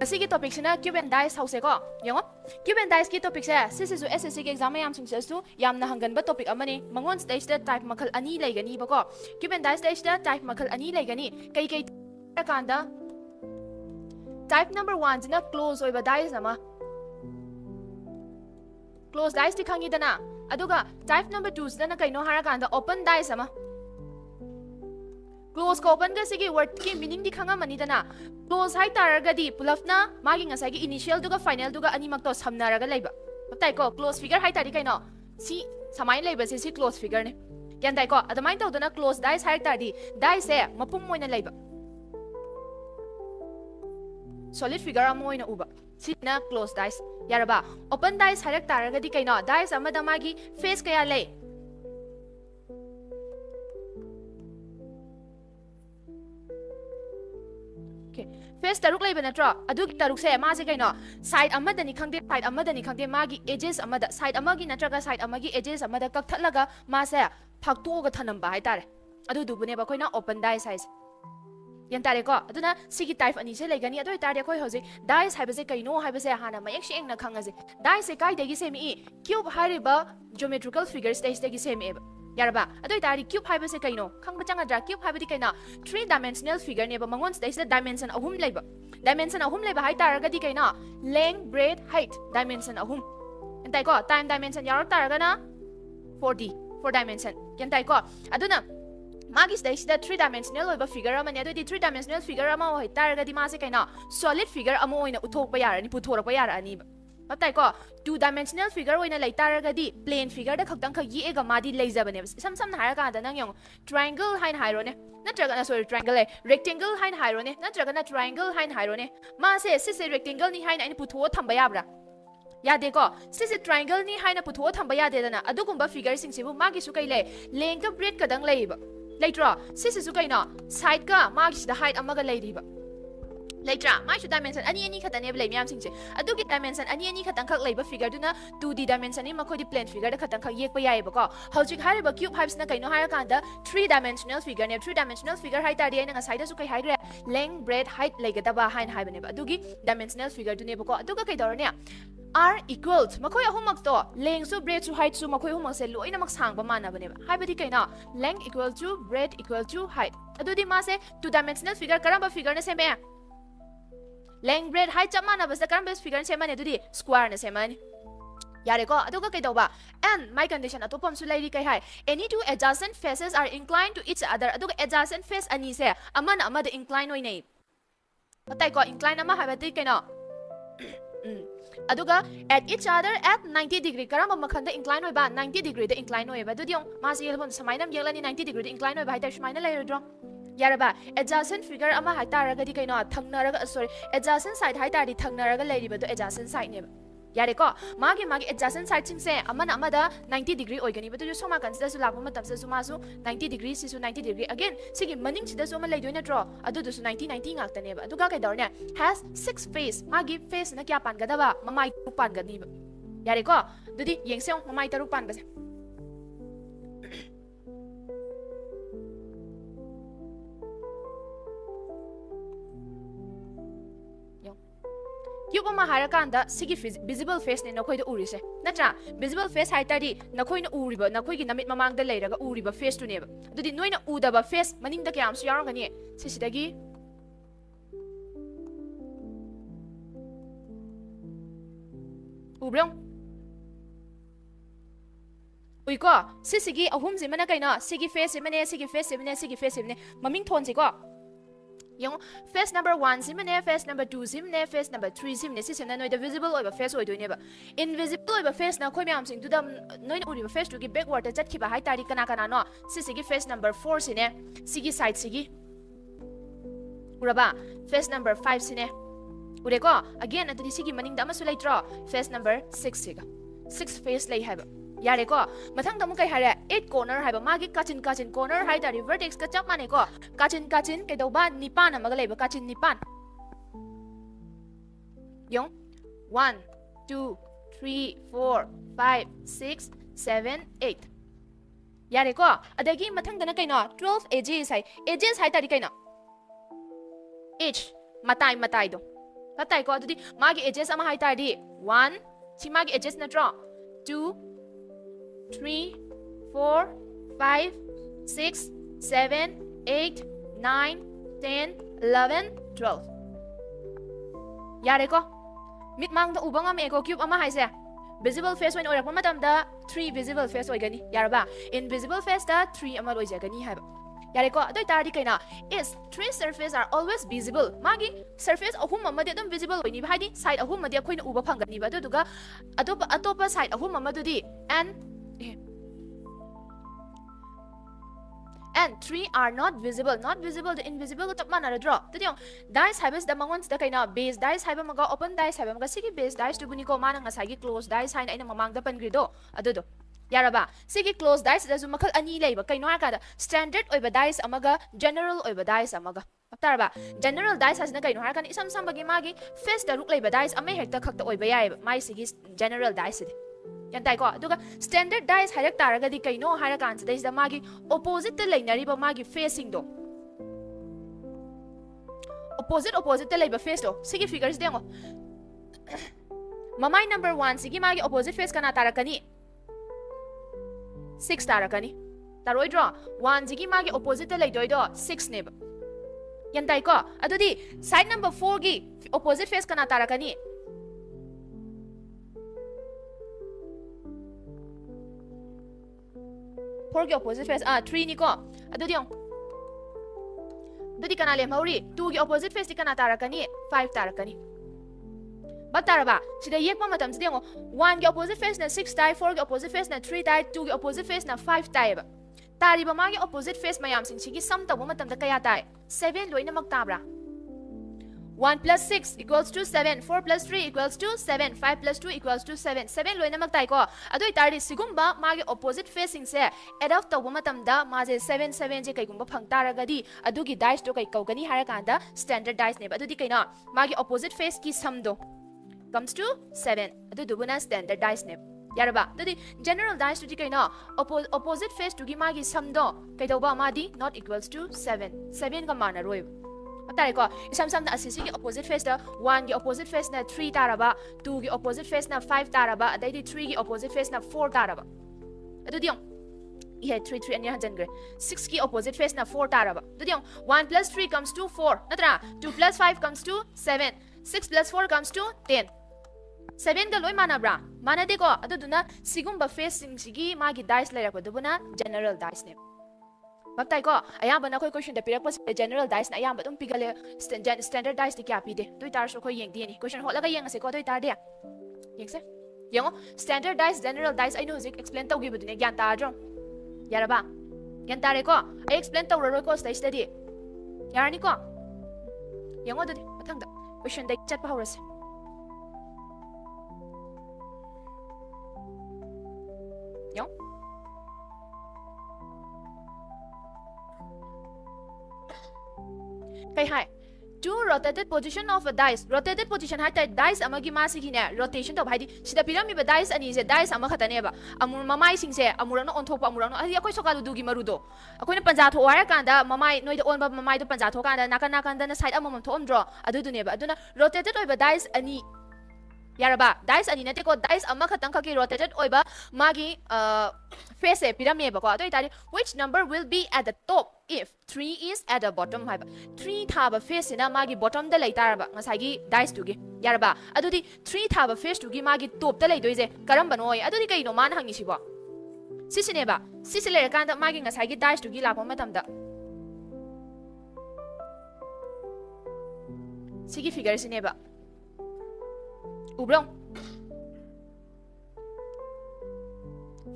Asigi topic sina cube and dice house ko. Yongo? Cube and dice ki topic sa sisu SSC ki exam yam sing su yam na hangan ba topic amani mangon stage da type makal ani laigani ba ko. Cube and dice stage da type makal ani laigani. Kai kanda type number 1 sina close oiba dice ama. Close dice ti khangi dana. Aduga type number 2 sina kaino harakanda open dice ama. Close ko open ga sige word ki meaning di khanga mani dana. Close hai taragadi pulafna magi ngasai gi initial duga final duga ani makto samnaraga leiba. Matai ko close figure hai tari kaino. Si samai leiba si close figure ne. Yan dai ko adamai tawdana close dice hai tari dice e mapum moina leiba. Solid figure amoina uba. Si na close dice. Yaraba open dice harak taragadi kaino dice amada magi face kaya lei. Face taruk lay banatro aduk taruk se ma se kaino side amada ni khangde side amada ni khangde magi edges amada side amagi natraga side amagi edges amada kakthatlaga ma se phakto ga thanam ba hai tare adu dubune ba koina open dice size yan tare ko aduna sigi type ani se legani adu tare koi hoje dice hai base kaino hai base hana mayek sheng na khangaje dice kai degi semi cube hariba geometrical figure stage degi semi Yaraba, ado tari cube hai base kaino khangba changa dra cube hai badi kaina 3 dimensional figure ne ba mangon stage the dimension ahum leiba dimension ahum leiba hai taraga di kaina length breadth height dimension ahum entai ko time dimension yarak taraga na 4 dimension kentai ko aduna magi stage the 3 dimensional oiba figure ama ne ado di 3 dimensional figure ama hai taraga di ma se kaina solid figure ama oina uthok pa yarani puthora pa yarani Matai ko 2 dimensional figure oina lai taragadi plane figure da khakdang khak yi ega madi leijabane sam na haraka da nang yong triangle hain hairo ne natraga na sorry triangle rectangle hain hairo ne natraga na triangle hain hairo ne ma se rectangle ni hain ani putho thamba yabra yade ko triangle ni haina putho thamba yade dana adugumba figure sing sibu magi su kai le length ka breadth ka dang leiba leitro su kai no side ka magi da height amaga leidiba Later, my dimension any cut enable yam sing. I do get dimension any cut and cut labor figure do na 2D dimension in Makodi plane figure the cut and cut yek by bako. How to carry a cube pipes na kaino harakanda 3-dimensional figure near 3-dimensional figure height idea and a side as high length, breadth, height like a daba hind hibaneba. Dugi dimensional figure to neboko. Duga kaidornia. R equals Makoya homak to length so breadth to height so Makoy homak say low in a max hang bamana baneba. Hibadikaina length equal to breadth equal to height. Adudi mase 2-dimensional figure karamba figure na same. Length, breadth, height chamana basta karamba figure semane dudi square na semane. Yare ko aduga kay daw ba? And my condition atopam sulay kay hai. Any two adjacent faces are inclined to each other. Aduga adjacent face ani se amana amada incline oy nay. Patay ko incline ama habati kay no. Aduga at each other at 90 degree karamba makhanda incline oy ba 90 degree the incline oy ba dudi yung masi yelbon samainam yelani 90 degree the incline oy ba hay shmaina lay rodro. Yaraba adjacent figure ama hai taraga di kaino thangnaraga sorry adjacent side hai tari thangnaraga leiriba do adjacent side ne yare ko magi adjacent side sing se amana amada 90 degree oigani ba do soma consider su lakpa matam se su masu 90 degree sisu 90 degree again sigi maning sida su ma leidoi na draw adu du su 90 ngakta ne ba adu ga kai dorne has 6 face magi face na kya pan ga da ba mamai tu pan ga ni ba yare ko dudi yengseong mamai taru pan ba se Cube ma harakanda sigi visible face ne nakoi da uri se natra visible face hai tari nakoi na uri ba nakoi gi namit mamang da leiraga uri ba face tu ne ba dudi noina uda ba face maning da kyam su yarang gani sisidagi ubrong uiko sisigi ahum simana kaina sigi face simane sigi face simane sigi face simane maming thon si ko Yung face number 1 simne face number 2 simne face number 3 simne si simna noida visible oiba face oi doine ba invisible oiba face na khoi myam sing tu dam noina uri ba face tu gi backward ta chat ki ba hai tari kana no sigi face number 4 sine sigi side sigi uraba face number 5 sine ure ko again atudi sigi maning da ma su lai tro face number 6 siga 6 face lai haba Yare ko mathang tamu kai hare 8 corner haiba magi kachin corner hai da vertex ka chap mane ko kachin kai do ba nipan amaga leiba kachin nipan Yung 1 2 3 4 5 6 7 8 Yare ko adagi mathang dana kai no 12 edges hai tari kai no H matai do Patay ko adudi magi edges ama hai tardi 1 si magi edges na draw 2 3 4 5 6 7 8 9 10 11 12 yare ko mit mang da ubang am eko cube ama hai se visible face when oirak matam da 3 visible face oigani yaraba invisible face da 3 ama loi jagani haiba yare ko adoi tardi kaina is 3 surface are always visible magi surface ahum amade dum visible oini haidi side ahum amade khoina uba phangani ba duga atopa side ahum amadudi and 3 are not visible the invisible ko tapma na draw tadiong dice habes da mangons da kaina base dice haiba maga open dice haiba maga sigi base dice tu buni ko mana nga sagi close dice haina ina mamang da pangrido adudo yaraba sigi close dice da zu makhal ani leiba kaino aka da standard oiba dice amaga general oiba dice amaga tarba general dice has na kaino har kan isam sam bagi magi face da ruk leiba dice ame hekta khakta oiba yaiba mai sigi general dice de yan tai ko aduga standard dice harak taraga di kaino har kan sa da magi opposite te leinari ba magi facing do opposite te leiba face do sigi figures dengo mamai number 1 sigi magi opposite face kana tarakani 6 tarakani taroi draw 1 sigi magi opposite te leidoi do 6 ne ba yan tai ko adudi side number 4 gi opposite face kana tarakani 4 gi opposite face 3 ni ko adudi yong adudi kana le mauri 2 gi opposite face ti kana tarakani 5 tarakani bataraba sida yekpa matam sida ngo 1 gi opposite face na 6 tai 4 gi opposite face na 3 tai 2 gi opposite face na 5 tai ba tariba magi opposite face mayam sing sigi sum tabu matam da kaya tai 7 loina mak tabra 1 plus 6 equals to 7 4 plus 3 equals to 7 5 plus 2 equals to 7 7 loina mak tai ko adoi tari sigumba magi opposite facing se add up tabu matam da maje 7 7 je kai gumba phang taragadi adugi dice to kai kaugani harakanda standard dice ne adudi kaina magi opposite face ki sum do comes to 7 adu dubuna standard dice ne yaraba dadi general dice to kaina opposite face to gi magi sum do kai doba madi not equals to 7 7 ga mana roi atare ko isam sam na asisi gi opposite face da 1 gi opposite face na 3 taraba 2 gi opposite face na 5 taraba adai di 3 gi opposite face na 4 taraba adu diong yeah 3 3 anya hajan gre 6 ki opposite face na 4 taraba adu diong 1 plus 3 comes to 4 natra 2 plus 5 comes to 7 6 plus 4 comes to 10 7 ga loi mana bra mana de ko aduduna sigumba facing sigi magi dice laira ko dubuna general dice ne babtai ko ayamba na koi question da pirak pas general dice na ayamba tum pigale standard dice de kya pi de doi tar so koi yeng de ni question hol laga yeng ase ko doi tar de yeng se yengo standard dice general dice I know zik explain taw gi budune gyan ta dro yaraba gyan tare ko I explain taw ro ko stage study yarani ko yengo dodi mathang da question da chat pa horase yo kai hai to rotated position of a dice rotated position hai ta dice amagi ma sigi ne rotation to bhaidi sida pirami ba dice ani se dice ama khata ne ba amur mamai sing se amurang no onthok pa amurang no ai akoi sokalu dugi marudo akoi na panja tho wara kan da mamai noi da on ba mamai do panja tho kan da nakan da na side amam tho omdro adu du ne ba aduna rotated oi ba dice ani yaraba dice ani nate ko dice ama khatang khaki rotated oiba magi face e pyramid ba ko adoi tari which number will be at the top if 3 is at the bottom haiba 3 thaba face na magi bottom da lai taraba ngasai gi dice tu gi yaraba adudi 3 thaba face tu gi magi top da lai doise karam bano oi adudi kai no man hangi sibo sisine ba sisile kan da magi ngasai gi dice tu gi la pa matam da sigi figure sine ba ubrong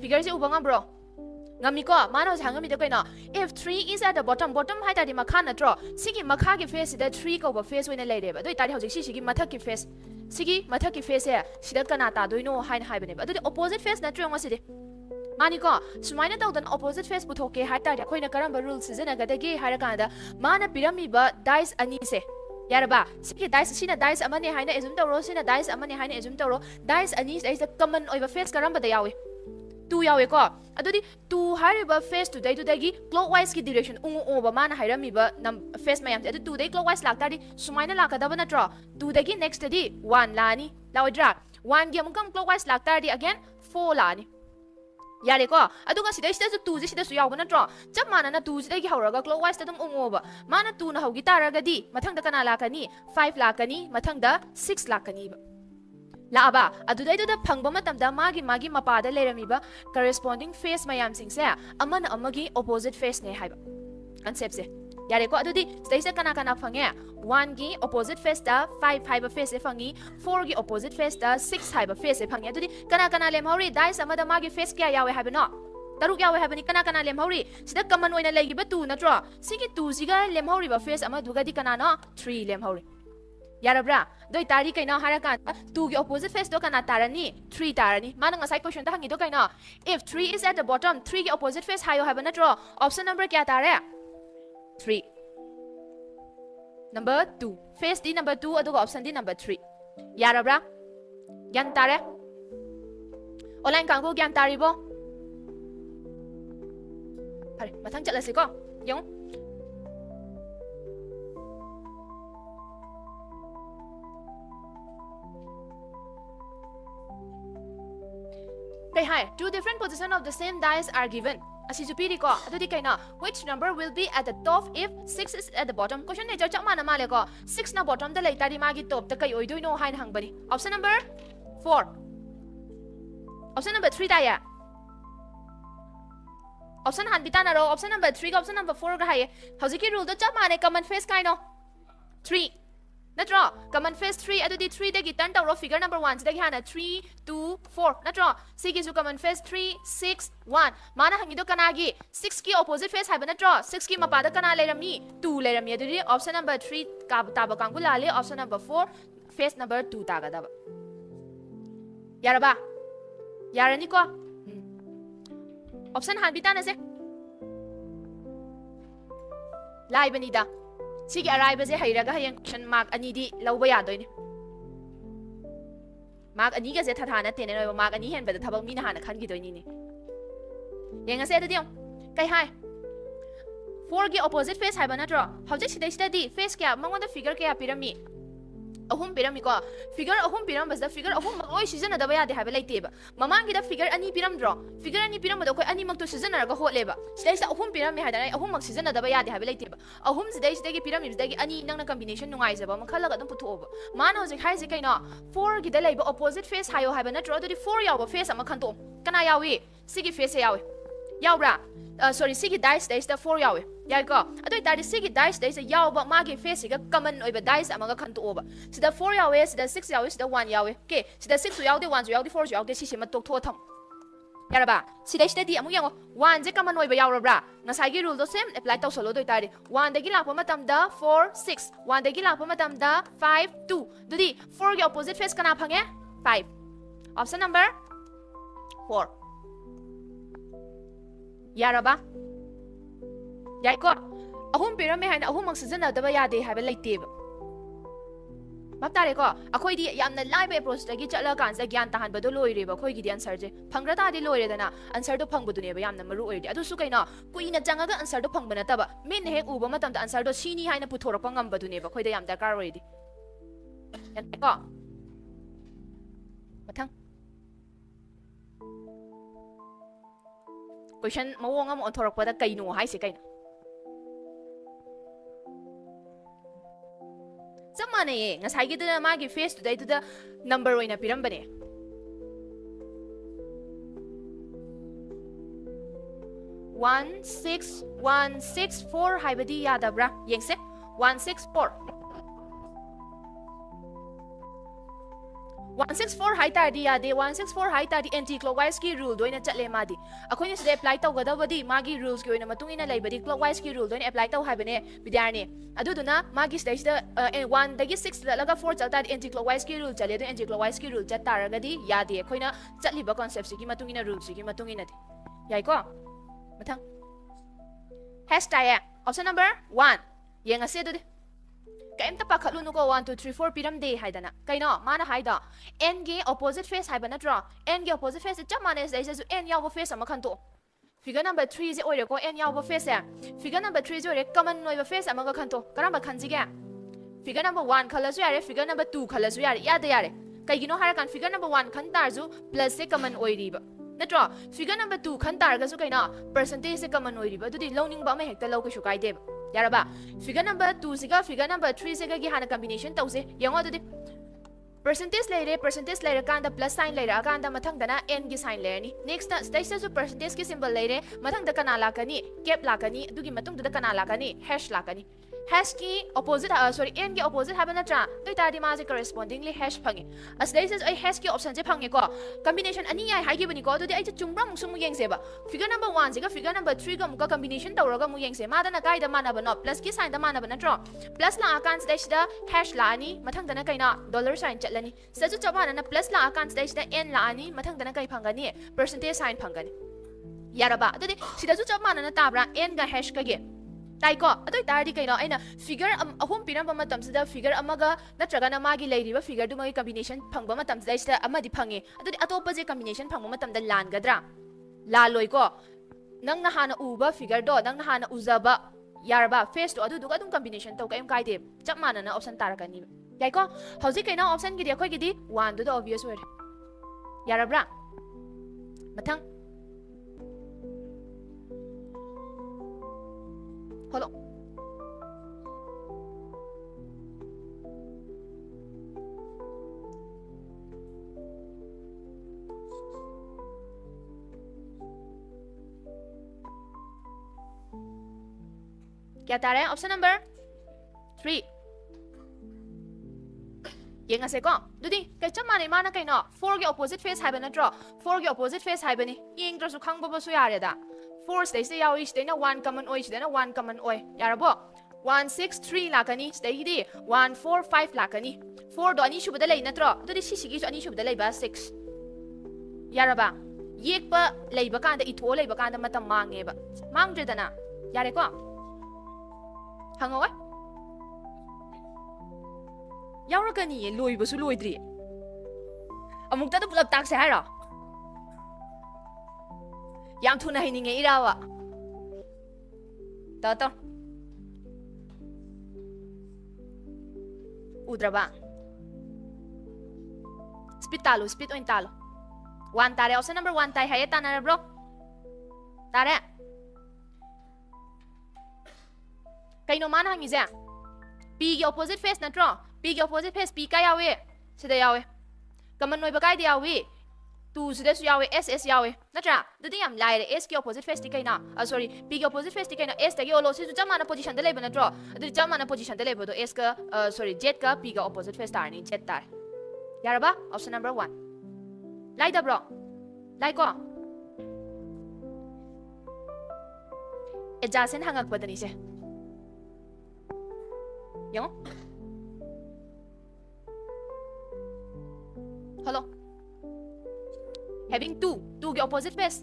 figure si ubang bro ngami ko mano sangami de kaina if 3 is at the bottom hai ta di makha na draw sigi makha ki face da 3 ko ba face wena lai de ba doi ta di hojik sigi mathak ki face sigi mathak ki face ya sida kana ta doi no hai na hai bane ba doi opposite face na triangle si de mani ko sumaina ta dan opposite face puthoke hai ta di khoina karamba rule season ga de ge hai ra ka da mana pyramid ba dice ani se yaraba sigi dice sina dice amane haina assume tawro sina dice amane haina assume tawro dice ani is a common oiba face karamba da yawi 2 yawe ko adudi 2 hariba face today today clockwise ki direction ungu oba mana hairamiba nam face mayam adu 2 dai clockwise laktari sumaina lakadaba natro 2 dagi next di 1 lani lawidra 1 gi amukam clockwise laktari again 4 lani yare ko aduga sidai sida su 2 sida su yawa natro chap mana na 2 sidai gi hauraga clockwise tadum ungu oba mana 2 na haugi taragadi mathang da kana lakani 5 lakani mathang da 6 lakani ba Laba, adudai da phangba matamda magi mapada leramiba corresponding face mayam singse amana amagi opposite face ne haiba concept se yare ko adudi stay kana phange 1 gi opposite face da 5 haiba face e phangi 4 gi opposite face da 6 haiba face e phangi adudi kana lem hori dice amada magi face kya yawe haiba no taruk yawe haiba ni kana lem hori sida common oina legiba 2 natro sigi 2 siga lem hori ba face ama duga di kana no 3 lem hori Yarabra, doi tari kaina harakan 2 gi opposite face do kana tarani 3 tarani mana ngasai question ta hangi do kaina if 3 is at the bottom 3 gi opposite face hayo haba natro option number kya tare 3 number 2 face di number 2 aduga option di number 3 Yarabra gyan tare online kanggo gyan tari bo Hari mathang chalasi ko yung Hey, two different positions of the same dice are given. Asisupiri ko, adudi kaina, which number will be at the top if 6 is at the bottom? Question ne chak mana male ko, 6 na bottom da lai tari magi top ta kai oidoi no hain hangbani. Option number 4. Option number 3 ta ya. Option han bitana ro, option number 3 ka option number 4 ga haye. Hojiki rule do chak mane common face kaino. 3. Natro, common face 3 adudi 3 dagi turn tawro figure number 1 sidagi hana 3 2 4 natro sige su common face 3 6 1 mana hangido kanagi 6 ki opposite face haiba natro 6 ki mapada kana lerami 2 lerami adudi option number 3 ka taba kangu lale option number 4 face number 2 taga daba yaraba yarani ko option han bitana se lai banida Sige arrive se hairaga hayang question mark ani di lawba ya doine mark ani ga se thathana tene no mark ani hen bada thabang mi na hana khan gi doini ni yenga se dadiyo kai hai 4 gi opposite face haiba na tro hojik sidai study face kya mangona figure kya pirami ahum pirami ko figure ahum piram bas da figure ahum oi season da baya de haiba laite ba mamangi da figure ani piram dro figure ani piram da koi ani mak to season ra ga hot leba sidai sa ahum piram mi haida ahum mak season da baya de haiba laite ba ahum sidai sidai gi piram sidai gi ani nang na combination nungai jaba ma khalaga dum putu oba mana hojik hai se kaina 4 gi da laiba opposite face hayo haiba na tro do 4 yawa face ama khanto kana yawi sigi face yawi yawbra sorry sigi dice days da 4 yawe yai ko adoi tari sigi dice days yaw ba magi face ga common oiba dice amaga khantu oba sida 4 yawe sida 6 yawe sida 1 yawe ke sida 6 yaw de 1 yaw de 4 yaw de si ma tok tho tham yaraba sida sida di amu yango 1 je common oiba yawra ngasai gi rule do same apply taw solo doi tari 1 dagi lakpa matam da 4 6 1 dagi lakpa matam da 5 2 dudi 4 gi opposite face kana phange 5 option number 4 Yaraba Yai ko ahum pirame haina ahum mak season da ba ya de haiba laite ba map tare ko akhoi di yamna live approach dagi chala kan sa gyan tahan ba do loire ba khoi gi di answer je phangra ta di loire dana answer do phang bu du ne ba yamna maru oire adu su kaina kuina changa ga answer do phang ba na ta ba min he u ba matam da answer do sini haina puthorok pa ngam ba du ne ba khoi da yam da kar oire di yan ko mathang question mawong am onthorok pada kaino hai se kaina samane ngasai gi da magi face today to the number oina piram bane 16164 haibadi yadabra yengse 164 164 high tardi ya de 164 high tardi anti clockwise ki rule doina chatle madi akhoi ni side apply taw gadabadi magi rules ki oina matung ina laibadi clockwise ki rule doina apply taw haibane bidyarni aduduna magi stage da 1 dagi 6 laga 4 chalta anti clockwise ki rule chale do anti clockwise ki rule chat taragadi ya de khoina chatliba concept si ki matung ina rule si ki matung ina de yai ko mathang hashtag option number 1 yenga se do de Kaimta pakhalu nuko 1 2 3 4 piram de haidana kaino mana haida n ge opposite face haiba natro n ge opposite face chap mane sai su n yaw face ama khanto figure number 3 je oire ko n yaw face ya figure number 3 je oire common noi face ama ka khanto karamba khanji ge figure number 1 khala su yare figure number 2 khala su yare ya de yare kai gino hara kan figure number 1 khan tar ju plus se common oiri ba natro figure number 2 khan tar ga su kaina percentage se common oiri ba dudi loning ba ma hekta lo ka shu kai de yaraba figure number 2 siga figure number 3 siga gi hana combination tause yango dudi percentage layer kanda plus sign layer kanda mathang dana n gi sign layer ni next stage su percentage ki symbol layer mathang da kana la kani cap la kani dugi matung da kana la kani hash la kani hash ki opposite n ki opposite habana tra toi tadi ma je correspondingly hash phangi as this is ai hash ki option je phangi ko combination ani ai hai gi bani ko dudi ai chungbra mung sum yeng se ba figure number 1 siga figure number 3 ga muka combination tawraga mu yeng se ma dana kai da mana ba no plus ki sign da mana ba na tro plus la akan stage da hash la ani mathang dana kai na dollar sign chatlani saju chabana na plus la akan stage da n la ani mathang dana kai phangani percentage sign phangani yaraba dudi sida ju chabana na tabra n ga hash ka ge taiko adoi tardi kaino aina figure ahum piram bama tamsida figure amaga natraga na magi leiriba figure du mai combination phangba matam sida amadi phange adoi atopa je combination phangba matam da lan gadra la loi ko nang na hana uba figure do nang na hana uzaba yarba face to adu duga dum combination to kaim kaide chap mana na option tarakani yaiko hauji kaina option gidi akhoi gidi 1 du obvious ore yarabra mathang Hello. क्या तारा है option number 3 ये ngase ko dudi kai chamane mana kai no 4 ge opposite face haiba na draw 4 ge opposite face haiba ni yeng dra su khangba ba su yare da 4 stage se yawi stage na 1 common oi stage na 1 common oi yarabo 1 6 3 lakani stage di 1 4 5 lakani 4 do ani shubada lei na tro dudi sisigi su ani shubada lei ba 6 yaraba yek ba lei ba kan da itho lei ba kan da matam mange ba mangdre dana yare ko hango yauragani loi ba su loi dri amuk ta pulap tak se hairo yang thuna hininge irawa ta udraba speed oin talo 1 tare option number 1 tai hayata na bro tare kaino man hangi ja p ge opposite face na tro p ge opposite face p ka yawe sida yawe kaman noi ba kai dia yawe 2 sida su yawe ss yawe natra dudi yam lai re s ki opposite face ti kaina sorry p ki opposite face ti kaina s ta gi olo si su jamana position da leba na tro dudi jamana position da leba do s ka sorry z ka p ka opposite face tar ni z tar yaraba option number 1 lai da bro lai ko adjacent hangak badani se yo hello having 2 ge opposite face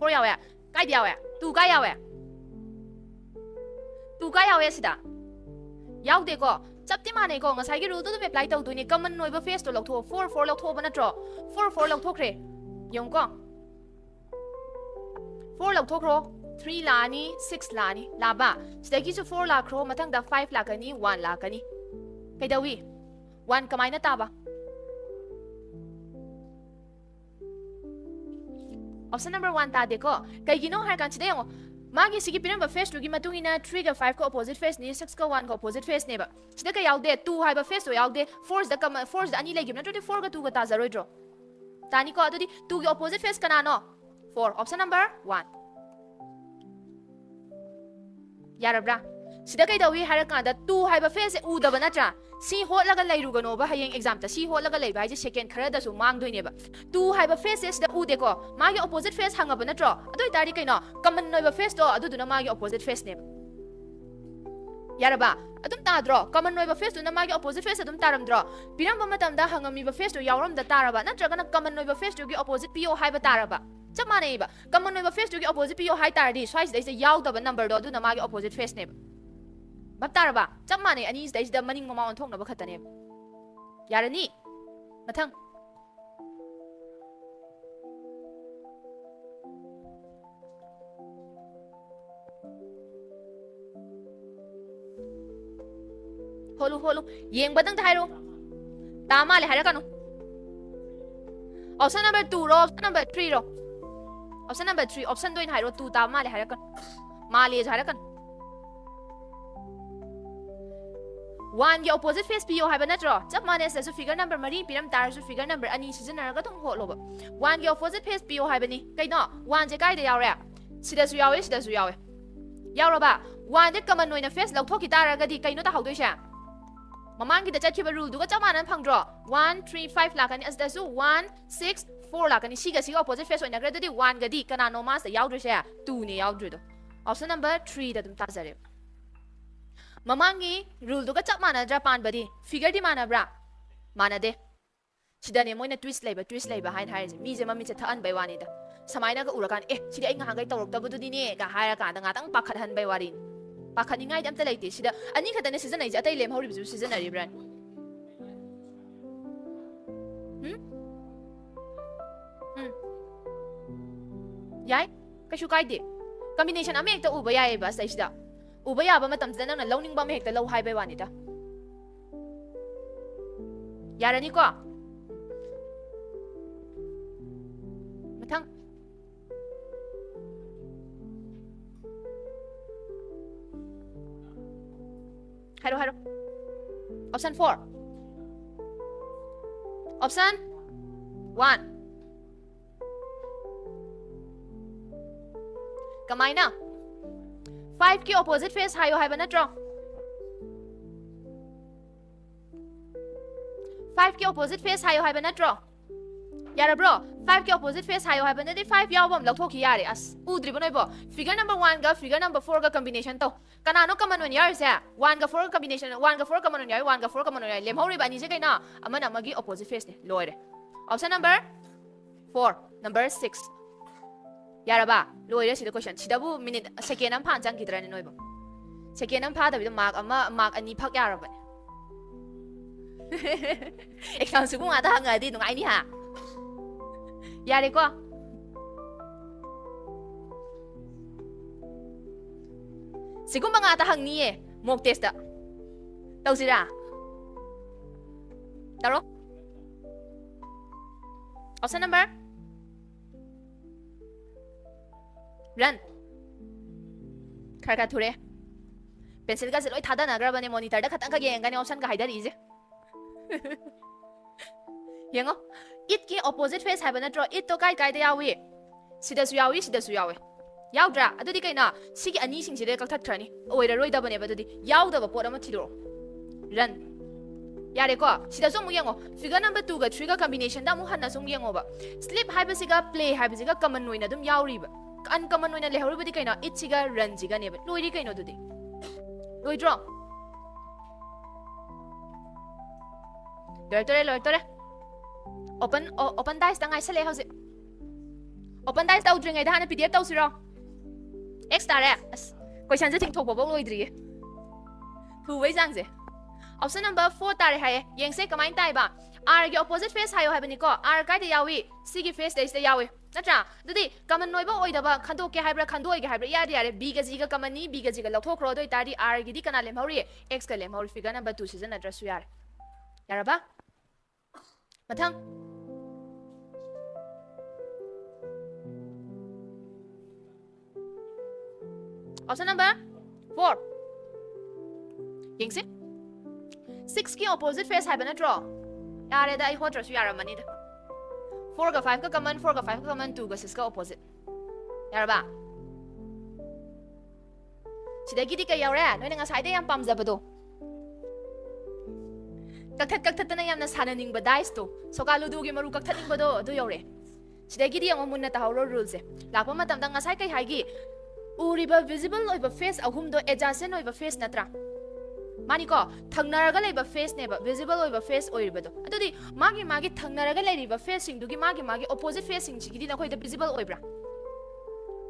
4 yawe kai dia yawe 2 ka yawe 2 ka yawe sida yaude ko chapti mane ko ngasai gi rule to apply tau duni common noiba face to loktho 4 4 loktho bana tro 4 4 loktho khre yong ko 4 loktho khro 3 lani 6 lani laba sidagi su 4 la khro mathang da 5 la kani 1 la kani kaidawi 1 kamai na taba option number 1 ta de ko kai gino har kan chide ngo magi sigi pinamba face to gi matungina 3 ga 5 ko opposite face ni 6 ga 1 ko opposite face ne ba sida ka yaude 2 haiba face to yaude force da kam force da ani legi na 4 ga 2 ga ta zaroi dro tani ko adudi 2 gi opposite face kana no 4 option number 1 yarabra sida kai dawi har kan da 2 haiba face u da bana tra si hot laga lairu ga no ba hayeng exam ta si hot laga lai ba je second khara da su mang doi ne ba 2 haiba faces da u de ko magi opposite face hanga bana tro adoi tari kai no common noi ba face to adu du na magi opposite face ne yaraba adum ta dro common noi ba face to na magi opposite face adum taram dro piram ba matam da hangami ba face to yawram da taraba na traga na common noi ba face to gi opposite pio haiba taraba chap manei ba common noi ba face tu gi opposite pi yo hai tar di swai sid is yaw da ba number do du na ma gi opposite face ne ba bap tar ba chap manei ani sid is da maning mama on thong na ba khatane yarani mathang holu yeng badang thai ro ta ma le haira kanu option number 2 ro option number 3 ro option number 3 option 2 in hai ro 2 ta ma le haira kan ma le haira kan 1 gi opposite face pi yo hai ba natro chap ma ne sa su figure number mari piram tar su figure number ani season na ga thong ho lo ba 1 gi opposite face pi yo hai ba ni kai no 1 je kai de yaw re sida su yaw yaw ro ba 1 de common noi na face lok thok ki tar ga di kai no ta hau doi sha mamang kita chat kiba rule duga chama nan phangdro 1 3 5 lakani as da su 1 6 4 lakani siga opposite face oina gra dadi 1 gadi kana no mas yaw dre sha 2 ne yaw dre do option number 3 da dum ta jare mamangi rule duga chama na japan badi figure di mana bra mana de sida ne moina twist laiba hain hair mi je mami che than bai wani da samaina ga urakan sida ai nga gai tawrok da budu di ne ga haira ka da nga tang pakhat han bai warin pakhaningai dam ta laite sida ani khatane season ai atai lem hori bisu season ari brand yai kashu kai de combination ame ekta uba yai ba sai sida uba ya ba matam sida na loning ba me ekta low high bai wani da yarani ko mathang haro option 4 option 1 kamai na 5 ki opposite face hayo hai ba natro 5 ki opposite face hayo hai ba natro yara bro 5 ki opposite face hayo hai ba nadi 5 yaw bam lok thoki yare as udri banoi bo figure number 1 ga figure number 4 ga combination to kanano common one yar sa 1 ga 4 combination 1 ga 4 common one yar 1 ga 4 common one yar lem hori ba ni je kaina amana amagi opposite face ne loire option number 4 number 6 yara ba loire sida question sida bu minute second am phan jang kidra ne noi bo second am pha da bi mark ani phak yara ba exam su ku nga ta nga di ngai ni ha yare ko sigumba nga ta hangni e mock test da tausira taro option number run khar thure pencil ga se loi thada na gra bane monitor da khatang ka ge ngani option ka haidar ije yengo it ki opposite face hai bana tro it to kai da yawi sida su yawi yaudra adudi kaina sigi ani sing side kak that thrani oira roi da bane badudi yauda ba pot ama thiro run yare ko sida song mu yengo figure number 2 ga 3 ga combination da mu hanna song yengo ba slip hai ba siga play hai ba siga common noina dum yauri ba uncommon noina le hori budi kaina it siga run siga ne ba loiri kaino dudi loi draw loi open dice da ngai sale hause open dice tau dring ai da hana pdf tau siro x tare question je thing thok bo loi dri thu wei jang je option number 4 tare hai yeng se kamai tai ba r gi opposite face hayo hai bani ko r kai da yawi c gi face da yawi natra dudi common noi ba oi da ba khando ke hai bra khando oi ge hai bra yare b ga g ga common ni b ga g ga lok thok ro doi tari r gi di kana lem hori x ka lem hori figure number 2 season address yar yara ba mathang option number 4 yeng se 6 ki opposite face hai bana draw yare da I hot rasu yara mani da 4 ga 5 ka common 4 ga 5 ka common 2 ga 6 ka opposite yara ba sida gidi ka yaure noi nga sai da yam pam zabado kaktat na yam na sananing ba dice to sokalu du gi maru kaktaning ba do yaure sida gidi yang mun na ta hawro rules e lakpa matam da nga sai kai hai gi uriba visible oiba face ahum do adjacent oiba face natra ꯃꯥꯅꯤꯀꯣ ꯊꯪꯅꯔꯒ ꯂꯩꯕ ꯐꯦꯁꯅꯦꯕ visible ꯑꯣꯏꯕ face ꯑꯣꯏꯔꯤꯕꯗꯣ ꯑꯗꯨꯗꯤ ꯃꯥꯒꯤ ꯊꯪꯅꯔꯒ ꯂꯩꯔꯤꯕ ꯐꯦꯁꯁꯤꯡꯗꯨꯒꯤ ꯃꯥꯒꯤ opposite ꯐꯦꯁꯁꯤꯡꯁꯤꯒꯤꯗꯤ ꯅꯈꯣꯏꯗ visible ꯑꯣꯏꯕ꯭ꯔꯥ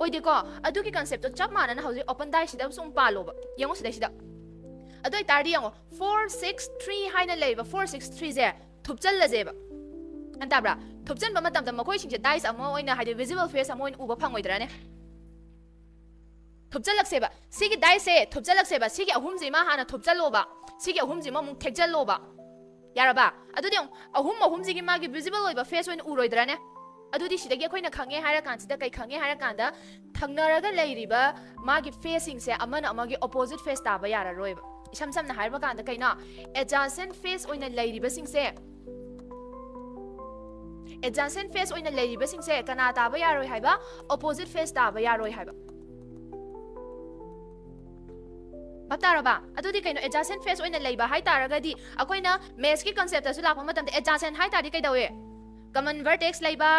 ꯑꯣꯏꯗꯦꯀꯣ ꯑꯗꯨꯒꯤ ꯀꯟꯁꯦꯞꯇꯣ ꯆꯞ ꯃꯥꯟꯅꯅ ꯍꯧꯖꯤꯛ ꯑꯣꯄꯟ ꯗꯥꯏꯁꯤꯗ ꯁꯨꯝ ꯄꯥꯜꯂꯣꯕ ꯌꯦꯡꯉꯣ ꯁꯤꯗꯩꯁꯤꯗ ꯑꯗꯨ ꯑꯣꯏꯇꯥꯔꯗꯤ ꯌꯦꯡꯉꯣ 463 ꯍꯥꯏꯅ ꯂꯩꯔꯤꯕ 463ꯁꯦ ꯊꯨꯞꯆꯜꯂꯁꯦꯕ ꯇꯥꯕ꯭ꯔꯥ ꯊꯨꯞꯆꯟꯕ ꯃꯇꯝꯗ ꯃꯈꯣꯏꯁꯤꯡꯁꯦ ꯗꯥꯏꯁ ꯑꯃ ꯑꯣꯏꯅ ꯍꯥꯏꯗꯤ ꯚꯤꯖꯤꯕꯜ ꯐꯦꯁ ꯑꯃ ꯑꯣꯏꯅ ꯎꯕ ꯐꯪꯉꯣꯏꯗ꯭ꯔꯥꯅꯦ ꯊꯨꯞꯆꯜꯂꯛꯁꯦꯕ ꯁꯤꯒꯤ ꯗꯥꯏꯁꯁꯦ ꯊꯨꯞꯆꯜꯂꯛꯁꯦꯕ ꯁꯤꯒꯤ ꯑꯍꯨꯝꯁꯤꯃ ꯍꯥꯟꯅ ꯊꯨꯞꯆꯜꯂꯣꯕ ꯁꯤꯒꯤ ꯑꯍꯨꯝꯁꯤꯃ ꯑꯃꯨꯛ ꯊꯦꯛꯆꯜꯂꯣꯕ ꯌꯥꯔꯕ ꯑꯗꯨꯗꯤ ꯑꯍꯨꯝꯁꯤꯒꯤ ꯃꯥꯒꯤ ꯚꯤꯖꯤꯕꯜ ꯑꯣꯏꯕ ꯐꯦꯁ ꯑꯣꯏꯅ ꯎꯔꯣꯏꯗ꯭ꯔꯥꯅꯦ ꯑꯗꯨꯗꯤ ꯁꯤꯗꯒꯤ ꯑꯩꯈꯣꯏꯅ ꯈꯪꯉꯦ ꯍꯥꯏꯔ ꯀꯥꯟꯁꯤꯗ ꯀꯩ ꯈꯪꯉꯦ ꯍꯥꯏꯔ ꯀꯥꯟꯗ ꯊꯪꯅꯔꯒ ꯂꯩꯔꯤꯕ ꯃꯥꯒꯤ ꯐꯦꯁꯁꯤꯡꯁꯦ ꯑꯃꯅ ꯑꯃꯒꯤ ꯑꯣꯄꯣꯖꯤꯠ ꯐꯦꯁ ꯇꯥꯕ ꯌꯥꯔꯔꯣꯏꯕ ꯏꯁꯝ ꯁꯝꯅ ꯍꯥꯏꯕ ꯀꯥꯟꯗ ꯀꯩꯅꯣ ꯑꯦꯗꯖꯥꯁꯦꯟ ꯐꯦꯁ ꯑꯣꯏꯅ ꯂꯩꯔꯤꯕꯁꯤꯡꯁꯦ ꯑꯦꯗꯖꯥꯁꯦꯟ ꯐꯦꯁ ꯑꯣꯏꯅ ꯂꯩꯔꯤꯕꯁꯤꯡꯁꯦ ꯀꯅꯥ ꯇꯥꯕ ꯌꯥꯔꯣꯏ ꯍꯥꯏꯕ ꯑꯣꯄꯣꯖꯤꯠ ꯐꯦꯁ ꯇꯥꯕ ꯌꯥꯔꯣꯏ ꯍꯥꯏꯕ ꯚꯥꯞ ꯇꯥꯔꯕ ꯑꯗꯨꯗꯤ ꯀꯩꯅꯣ ꯑꯦꯗꯖꯥꯁꯦꯟ ꯐꯦꯁ ꯑꯣꯏꯅ ꯂꯩꯕ ꯍꯥꯏꯇꯥꯔꯒꯗꯤ ꯑꯩꯈꯣꯏꯅ ꯃꯦꯠꯁꯀꯤ ꯀꯟꯁꯦꯞꯇꯁꯨ ꯂꯥꯛꯄ ꯃꯇꯝꯗ ꯑꯦꯗꯖꯥꯁꯦꯟ ꯍꯥꯏꯇꯥꯔꯗꯤ ꯀꯩꯗꯧꯋꯦ ꯀꯃꯟ ꯚꯔꯇꯦꯛꯁ ꯂꯩꯕ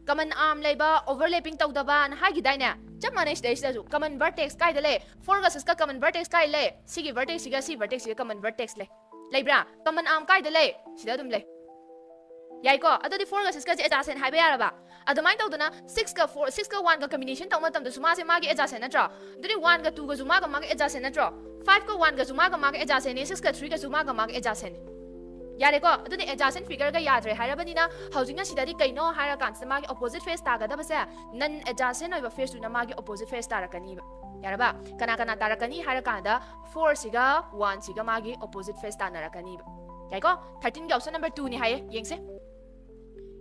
ꯀꯃꯟ ꯑꯥꯔꯝ ꯂꯩꯕ ꯑꯣꯚꯔꯂꯦꯄꯤꯡ ꯇꯧꯗꯕꯅ ꯍꯥꯏꯈꯤꯗꯥꯏꯅꯦ ꯆꯞ ꯃꯥꯟꯅꯩ ꯁꯤꯗꯩꯁꯤꯗꯁꯨ ꯀꯃꯟ ꯚꯔꯇꯦꯛꯁ ꯀꯥꯏꯗ ꯂꯩ 4ꯒ 6ꯒ ꯀꯃꯟ ꯚꯔꯇꯦꯛꯁ ꯀꯥꯏ ꯂꯩ ꯁꯤꯒꯤ ꯚꯔꯇꯦꯛꯁꯤꯒ ꯁꯤ ꯚꯔꯇꯦꯛꯁꯤꯒ ꯀꯃꯟ ꯚꯔꯇꯦꯛꯁ ꯂꯩꯕ꯭ꯔꯥ ꯀꯃꯟ ꯑꯥꯔꯝ ꯀꯥꯏꯗ ꯂꯩ ꯁꯤꯗ ꯑꯗꯨꯝ ꯂꯩ ꯌꯥꯏꯀꯣ ꯑꯗꯨꯗꯤ 4ꯒ 6ꯒꯁꯦ ꯑꯦꯗꯖꯥꯁꯦꯟ ꯍꯥꯏꯕ ꯌꯥꯔꯕ ꯑꯗꯨꯃꯥꯏꯅ ꯇꯧꯗꯅ 6ꯒ 1ꯒ ꯀꯝꯕꯤꯅꯦꯁꯟ ꯇꯧꯕ ꯃꯇꯝꯗꯁꯨ ꯃꯥꯁꯦ ꯃꯥꯒꯤ ꯑꯦꯗꯖꯥꯁꯦꯟ ꯅꯠꯇ꯭ꯔꯣ ꯑꯗꯨꯗꯤ 1ꯒ 2ꯒꯁꯨ ꯃꯥꯒ ꯑꯦꯗꯖꯥꯁꯦꯟ ꯅꯠꯇ꯭ꯔꯣ 5ꯒ 1ꯒꯁꯨ ꯃꯥꯒ ꯑꯦꯗꯖꯥꯁꯦꯟꯅꯤ 6ꯒ 3ꯒꯁꯨ ꯃꯥꯒ ꯑꯦꯗꯖꯥꯁꯦꯟꯅꯤ ꯌꯥꯔꯦꯀꯣ ꯑꯗꯨꯗꯤ ꯑꯦꯗꯖꯥꯁꯦꯟ ꯐꯤꯒꯔꯒ ꯌꯥꯗ꯭ꯔꯦ ꯍꯥꯏꯔꯕꯅꯤꯅ ꯍꯧꯖꯤꯛꯅ ꯁꯤꯗꯗꯤ ꯀꯩꯅꯣ ꯍꯥꯏꯔ ꯀꯥꯟꯁꯤꯗ ꯃꯥꯒꯤ ꯑꯣꯄꯣꯖꯤꯠ ꯐꯦꯁ ꯇꯥꯒꯗꯕꯁꯦ ꯅꯟ ꯑꯦꯗꯖꯥꯁꯦꯟ ꯑꯣꯏꯕ ꯐꯦꯁꯇꯨꯅ ꯃꯥꯒꯤ ꯑꯣꯄꯣꯖꯤꯠ ꯐꯦꯁ ꯇꯥꯔꯛꯀꯅꯤꯕ ꯌꯥꯔꯕ ꯀꯅꯥ ꯇꯥꯔꯛꯀꯅꯤ ꯍꯥꯏꯔ ꯀꯥꯟꯗ 4ꯁꯤꯒ 1ꯁꯤꯒ ꯃꯥꯒꯤ ꯑꯣꯄꯣꯖꯤꯠ ꯐꯦꯁ ꯇꯥꯅꯔꯛꯀꯅꯤꯕ ꯌꯥꯏꯀꯣ 13ꯒꯤ ꯑꯣꯞꯁꯟ ꯅꯝꯕꯔ 2ꯅꯤ ꯍꯥꯏꯌꯦ ꯌꯦꯡꯁꯦ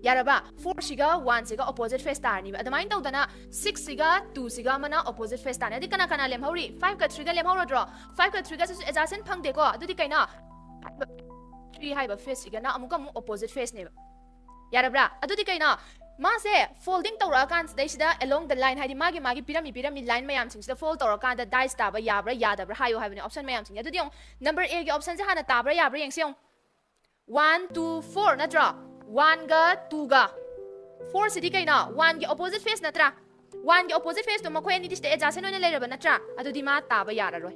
ꯌꯥꯔꯕ 4ꯁꯤꯒ 1ꯁꯤꯒ ꯑꯣꯄꯣꯖꯤꯠ ꯐꯦꯁ ꯇꯥꯔꯅꯤꯕ ꯑꯗꯨꯃꯥꯏꯅ ꯇꯧꯗꯅ 6ꯁꯤꯒ 2ꯁꯤꯒ ꯑꯃꯅ ꯑꯣꯄꯣꯖꯤꯠ ꯐꯦꯁ ꯇꯥꯔꯅꯤ ꯑꯗꯨꯗꯤꯀꯅꯥ ꯂꯦꯝꯍꯧꯔꯤ 5ꯒ 3ꯒ ꯂꯦꯝꯍꯧꯔꯗ꯭ꯔో 5ꯒ 3ꯒꯁꯨ ꯑꯦꯗꯖꯥꯁꯦꯟ ꯐꯪꯗꯦꯀꯣ ꯑꯗꯨꯗꯤ ꯀꯩꯅꯣ 3 ꯍꯥꯏꯕ ꯐꯦꯁꯁꯤꯒꯅ ꯑꯃꯨꯛ ꯑꯣꯄꯣꯖꯤꯠ ꯐꯦꯁꯅꯦꯕ ꯌꯥꯔꯕ꯭ꯔꯥ ꯑꯗꯨꯗꯤ ꯀꯩꯅꯣ ꯃꯥꯁꯦ ꯐꯣꯜꯗꯤꯡ ꯇꯧꯔꯛꯑꯀꯥꯟꯁꯤꯗꯩꯁꯤꯗ ꯑꯦꯂꯣꯡ ꯗ ꯂꯥꯏꯟ ꯍꯥꯏꯗꯤ ꯃꯥꯒꯤ ꯄꯤꯔꯝꯃꯤ ꯂꯥꯏꯟ ꯃꯌꯥꯝꯁꯤꯡꯁꯤꯗ ꯐꯣꯜ ꯇꯧꯔꯀꯥꯟꯗ ꯗꯥꯏꯁ ꯇꯥꯕ ꯌꯥꯕ꯭ꯔꯥ ꯌꯥꯗꯕ꯭ꯔꯥ ꯍꯥꯏꯌꯣ ꯍꯥꯏꯕꯅꯦ ꯑꯣꯞꯁꯟ ꯃꯌꯥꯝꯁꯤꯡꯁꯦ ꯑꯗꯨꯗꯤ ꯌꯦꯡꯉꯣ ꯅꯝꯕꯔ Aꯒꯤ ꯑꯣꯞꯁꯟꯁꯦ ꯍꯥꯟꯅ ꯇꯥꯕ꯭ꯔꯥ ꯌꯥꯕ꯭ꯔꯥ ꯌꯦꯡꯁꯤ ꯌꯦꯡꯉꯣ 1 2 4 ꯅꯠꯇ꯭ꯔꯣ 1ꯒ 2ꯒ 4ꯁꯤꯗꯤ ꯀꯩꯅꯣ 1ꯒꯤ ꯑꯣꯄꯣꯖꯤꯠ ꯐꯦꯁ ꯅꯠꯇ꯭ꯔꯥ 1ꯒꯤ ꯑꯣꯄꯣꯖꯤꯠ ꯐꯦꯁꯇꯣ ꯃꯈꯣꯏ ꯑꯅꯤꯗꯤ ꯁꯤꯗ ꯑꯦꯗꯖꯥꯁꯦꯟ ꯑꯣꯏꯅ ꯂꯩꯔꯕ ꯅꯠꯇ꯭ꯔꯥ ꯑꯗꯨꯗꯤ ꯃꯥ ꯇꯥꯕ ꯌꯥꯔꯔꯣꯏ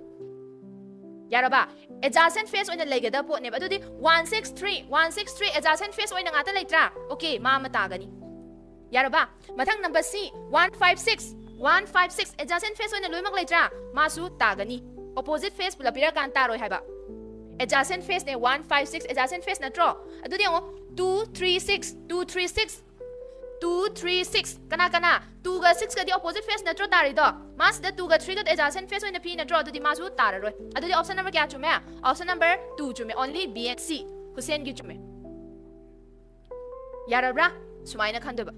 ꯌꯥꯔꯕ ꯑꯦꯗꯖꯥꯁꯦꯟ ꯐꯦꯁ ꯑꯣꯏꯅ ꯂꯩꯒꯗꯕ ꯄꯣꯠꯅꯦꯕ ꯑꯗꯨꯗꯤ 163 ꯑꯦꯗꯖꯥꯁꯦꯟ ꯐꯦꯁ ꯑꯣꯏꯅ ꯉꯥꯛꯇ ꯂꯩꯇ꯭ꯔꯥ ꯑꯣꯀꯦ ꯃꯥ ꯑꯃ ꯇꯥꯒꯅꯤ ꯌꯥꯔꯕ ꯃꯊꯪ ꯅꯝꯕꯔ C 156 ꯑꯦꯗꯖꯥꯁꯦꯟ ꯐꯦꯁ ꯑꯣꯏna ꯂꯣꯏꯅꯃꯛ ꯂꯩꯇ꯭ꯔꯥ ꯃꯥꯁꯨ ꯇꯥꯒꯅꯤ ꯑꯣꯄꯣꯖꯤꯠ ꯐꯦꯁ ꯄꯨꯂꯞ ꯄꯤꯔꯀꯥꯟ ꯇꯥꯔꯣꯏ ꯍꯥꯏꯕ adjacent face ne 156 adjacent face natro adudi yengo 236 kana 2 ga 6 ga di opposite face natro tari do mas da 2 ga 3 ga adjacent face oina pi natro adudi masu tararoi adudi option number kya chume option number 2 chume only B and C Hussein gi chume yarabra sumaina khandoba